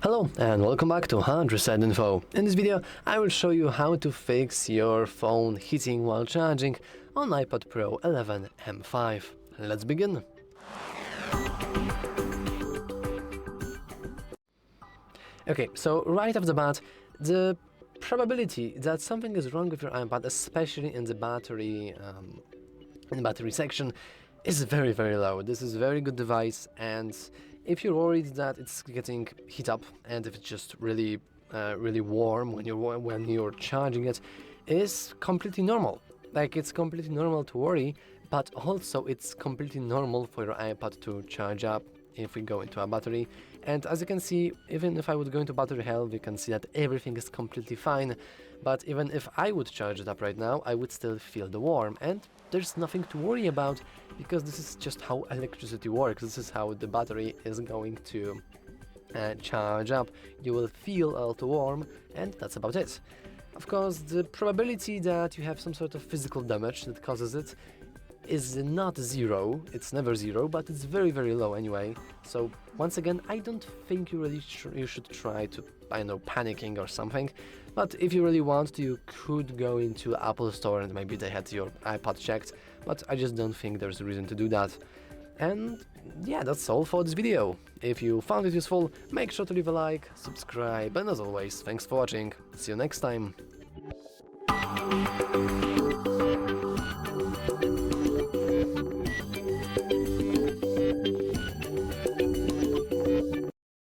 Hello and welcome back to HardReset.Info. In this video, I will show you how to fix your phone heating while charging on iPad Pro 11 M5. Let's begin. Okay, so right off the bat, the probability that something is wrong with your iPad, especially in the battery section, is very, very low. This is a very good device, and if you're worried that it's getting heat up and if it's just really warm when you're charging it, is completely normal. Like, it's completely normal to worry, but also it's completely normal for your iPad to charge up if we go into a battery. And as you can see, even if I would go into battery health, you can see that everything is completely fine. But even if I would charge it up right now, I would still feel the warm, and there's nothing to worry about because this is just how electricity works. This is how the battery is going to charge up. You will feel a little warm, and that's about it. Of course, the probability that you have some sort of physical damage that causes it is not zero. It's never zero, but it's very, very low anyway. So once again, I don't think you should try to, panicking or something. But if you really want to, you could go into Apple Store and maybe they had your iPad checked, but I just don't think there's a reason to do that. And yeah, that's all for this video. If you found it useful, make sure to leave a like, subscribe, and as always, thanks for watching. See you next time.